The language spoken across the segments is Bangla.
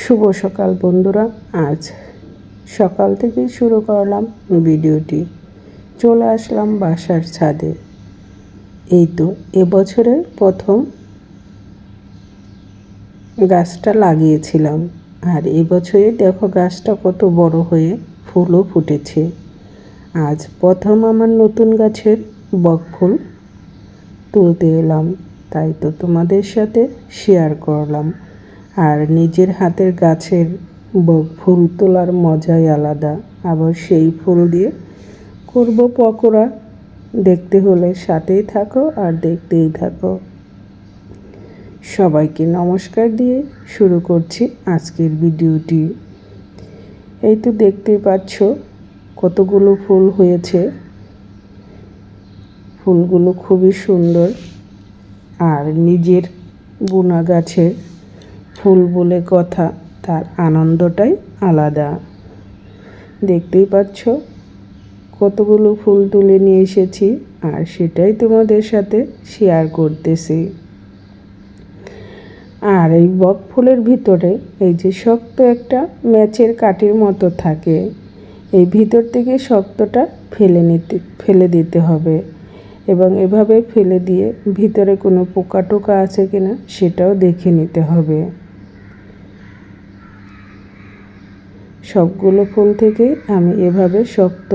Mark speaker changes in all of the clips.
Speaker 1: শুভ সকাল বন্ধুরা। আজ সকাল থেকেই শুরু করলাম ভিডিওটি। চলে আসলাম বাসার ছাদে। এই তো এবছরের প্রথম গাছটা লাগিয়েছিলাম, আর এবছরে দেখো গাছটা কত বড় হয়ে ফুলও ফুটেছে। আজ প্রথম আমার নতুন গাছের বকফুল তুলতে এলাম, তাই তো তোমাদের সাথে শেয়ার করলাম। আর নিজের হাতের গাছের ফুল তোলার মজাই আলাদা। আবার সেই ফুল দিয়ে করব পকোড়া। দেখতে হলে সাথেই থাকো আর দেখতেই থাকো। সবাইকে নমস্কার দিয়ে শুরু করছি আজকের ভিডিওটি। এই তো দেখতেই পাচ্ছ কতগুলো ফুল হয়েছে। ফুলগুলো খুবই সুন্দর, আর নিজের বোনা গাছের ফুল বলে কথা, তার আনন্দটাই আলাদা। দেখতেই পাচ্ছ কতগুলো ফুল তুলে নিয়ে এসেছি, আর সেটাই তোমাদের সাথে শেয়ার করতেছি। আর এই বক ফুলের ভিতরে এই যে শক্ত একটা ম্যাচের কাঠির মতো থাকে, এই ভিতর থেকে শক্তটা ফেলে দিতে হবে, এবং এভাবে ফেলে দিয়ে ভিতরে কোনো পোকা টোকা আছে কিনা সেটাও দেখে নিতে হবে। সবগুলো ফুল থেকে আমি এভাবে শক্ত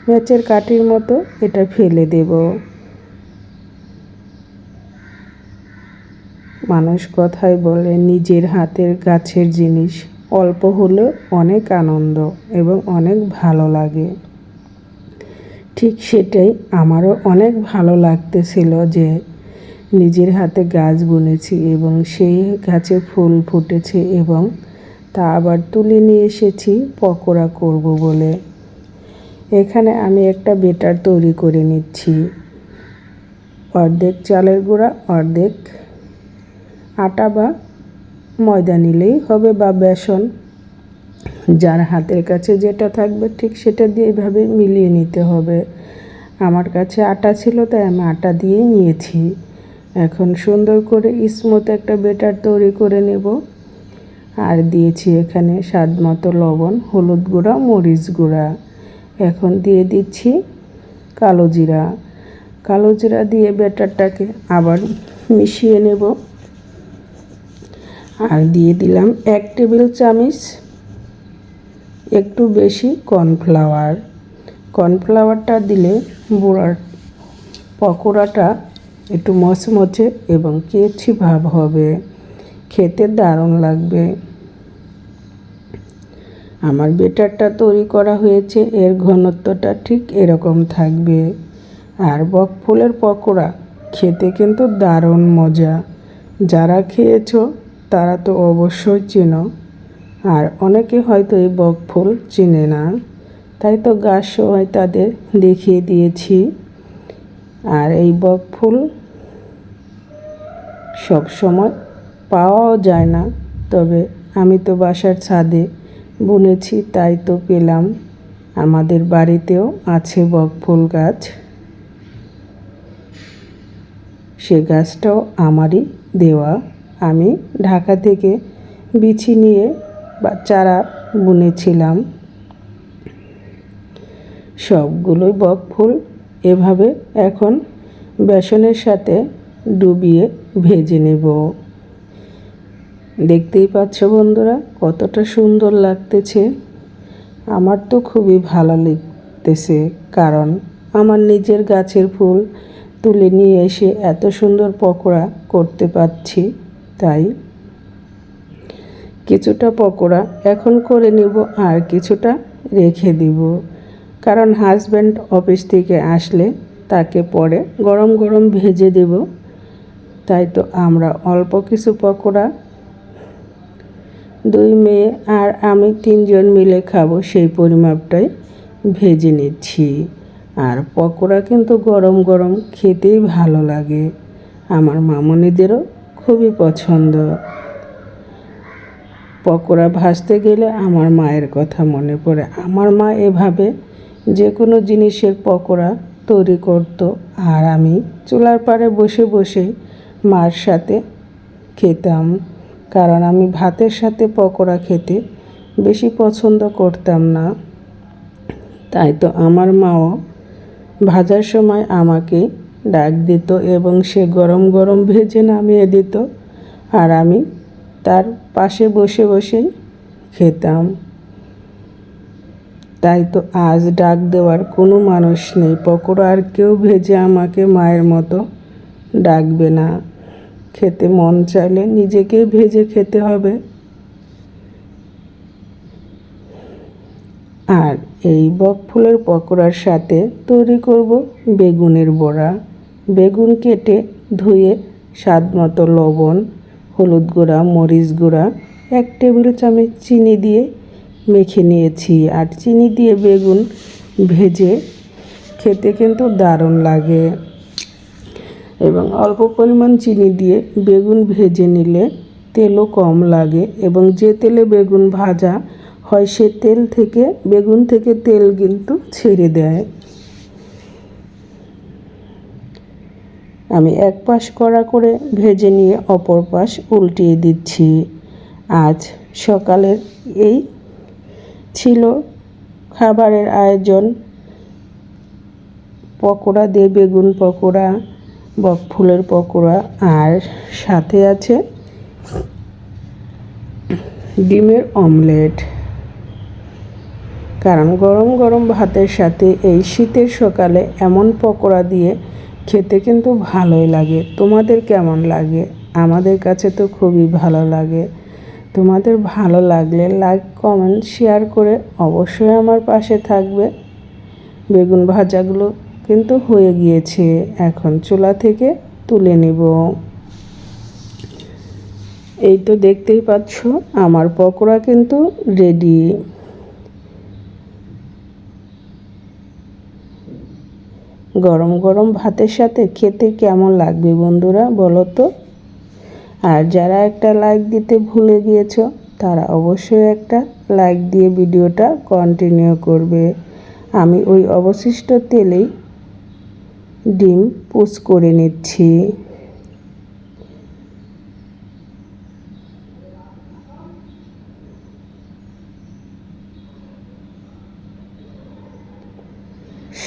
Speaker 1: ম্যাচের কাঠির মতো এটা ফেলে দেব। মানুষ কথায় বলে নিজের হাতের গাছের জিনিস অল্প হলেও অনেক আনন্দ এবং অনেক ভালো লাগে। ঠিক সেটাই আমারও অনেক ভালো লাগতেছিল যে নিজের হাতে গাছ বুনেছি এবং সেই গাছে ফুল ফুটেছে, এবং তা আবার তুলে নিয়ে এসেছি পকোড়া করব বলে। এখানে আমি একটা বেটার তৈরি করে নিচ্ছি। অর্ধেক চালের গুঁড়া, অর্ধেক আটা বা ময়দা নিলেই হবে, বা বেসন, যার হাতের কাছে যেটা থাকবে ঠিক সেটা দিয়ে এভাবে মিলিয়ে নিতে হবে। আমার কাছে আটা ছিল তাই আমি আটা দিয়েই নিয়েছি। এখন সুন্দর করে স্মুথ একটা বেটার তৈরি করে নেব। আর দিয়েছি এখানে স্বাদ মতো লবণ, হলুদ গুঁড়া, মরিচ গুঁড়া। এখন দিয়ে দিচ্ছি কালো জিরা। কালো জিরা দিয়ে ব্যাটারটাকে আবার মিশিয়ে নেব। আর দিয়ে দিলাম 1 টেবিল চামচ একটু বেশি কর্নফ্লাওয়ার। কর্নফ্লাওয়ারটা দিলে পকোড়াটা একটু মচমচে এবং ক্রিস্পি ভাব হবে, খেতে দারুণ লাগবে। আমার বেটারটা তৈরি করা হয়েছে, এর ঘনত্বটা ঠিক এরকম থাকবে। আর বকফুলের পকোড়া খেতে কিন্তু দারুণ মজা। যারা খেয়েছো তারা তো অবশ্যই চেনো, আর অনেকে হয়তো এই বকফুল চেনে না, তাই তো গাছ সবাই তাদের দেখিয়ে দিয়েছি। আর এই বকফুল সব সময় পাওয়াও যায় না, তবে আমি তো বাসার ছাদে বুনেছি তাই তো পেলাম। আমাদের বাড়িতেও আছে বকফুল গাছ, সে গাছটাও আমারই দেওয়া। আমি ঢাকা থেকে বিচি নিয়ে বা চারা বুনেছিলাম। সবগুলোই বকফুল এভাবে এখন বেসনের সাথে ডুবিয়ে ভেজে নেব। দেখতেই পাচ্ছ বন্ধুরা কতটা সুন্দর লাগতেছে। আমার তো খুবই ভালো লাগতেছে, কারণ আমার নিজের গাছের ফুল তুলে নিয়ে এসে এত সুন্দর পকোড়া করতে পারছি। তাই কিছুটা পকোড়া এখন করে নেব, আর কিছুটা রেখে দিব, কারণ হাজব্যান্ড অফিস থেকে আসলে তাকে পরে গরম গরম ভেজে দেব। তাই তো আমরা অল্প কিছু পকোড়া 2 মেয়ে আর আমি 3 জন মিলে খাবো সেই পরিমাপটাই ভেজে নিচ্ছি। আর পকোড়া কিন্তু গরম গরম খেতেই ভালো লাগে, আমার মামনিদেরও খুবই পছন্দ। পকোড়া ভাজতে গেলে আমার মায়ের কথা মনে পড়ে। আমার মা এভাবে যে কোনো জিনিসের পকোড়া তৈরি করত, আর আমি চুলার পাড়ে বসে বসে মার সাথে খেতাম, কারণ আমি ভাতের সাথে পকোড়া খেতে বেশি পছন্দ করতাম না। তাই তো আমার মাও ভাজার সময় আমাকে ডাক দিত এবং সে গরম গরম ভেজে নামিয়ে দিত, আর আমি তার পাশে বসে বসেই খেতাম। তাই তো আজ ডাক দেওয়ার কোনো মানুষ নেই, পকোড়া আর কেউ ভেজে আমাকে মায়ের মতো ডাকবে না। খেতে মন চাইলে নিজেকে ভেজে খেতে হবে। আর এই বকফুলের পকোড়ার সাথে তৈরি করব বেগুনের বড়া। বেগুন কেটে ধুয়ে স্বাদ মতো লবণ, হলুদ গুঁড়া, মরিচ গুঁড়া, 1 টেবিল চামচ চিনি দিয়ে মেখে নিয়েছি। আর চিনি দিয়ে বেগুন ভেজে খেতে কিন্তু দারুণ লাগে, এবং অল্প পরিমাণ চিনি দিয়ে বেগুন ভেজে নিলে তেলও কম লাগে, এবং যে তেলে বেগুন ভাজা হয় সে তেল থেকে বেগুন থেকে তেল কিন্তু ছেড়ে দেয়। আমি এক পাশ কড়া করে ভেজে নিয়ে অপর পাশ উল্টিয়ে দিচ্ছি। আজ সকালের এই ছিল খাবারের আয়োজন। পকোড়া দিয়ে বেগুন পকোড়া, বকফুলের পকোড়া, আর সাথে আছে ডিমের অমলেট। কারণ গরম গরম ভাতের সাথে এই শীতের সকালে এমন পকোড়া দিয়ে খেতে কিন্তু ভালোই লাগে। তোমাদের কেমন লাগে? আমাদের কাছে তো খুবই ভালো লাগে। তোমাদের ভালো লাগলে লাইক, কমেন্ট, শেয়ার করে অবশ্যই আমার পাশে থাকবে। বেগুন ভাজাগুলো কিন্তু হয়ে গিয়েছে, এখন চুলা থেকে তুলে নেব। এই তো দেখতেই পাচ্ছ আমার পকোড়া কিন্তু রেডি। গরম গরম ভাতের সাথে খেতে কেমন লাগবে বন্ধুরা বলো তো? আর যারা একটা লাইক দিতে ভুলে গিয়েছো তারা অবশ্যই একটা লাইক দিয়ে ভিডিওটা কন্টিনিউ করবে। আমি ওই অবশিষ্ট তেলেই ডিম পোচ করে নিচ্ছি।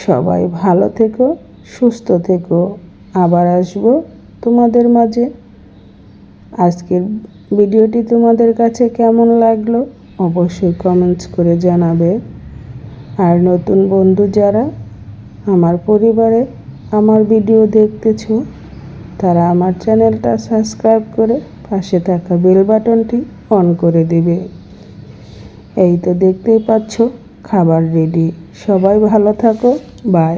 Speaker 1: সবাই ভালো থেকো, সুস্থ থেকো। আবার আসবো তোমাদের মাঝে। আজকের ভিডিওটি তোমাদের কাছে কেমন লাগলো অবশ্যই কমেন্টস করে জানাবে। আর নতুন বন্ধু যারা আমার পরিবারে আমার ভিডিও দেখতেছো তারা আমার চ্যানেলটা সাবস্ক্রাইব করে পাশে থাকা বেল বাটনটি অন করে দেবে। এই তো দেখতেই পাচ্ছ খাবার রেডি। সবাই ভালো থাকো, বাই।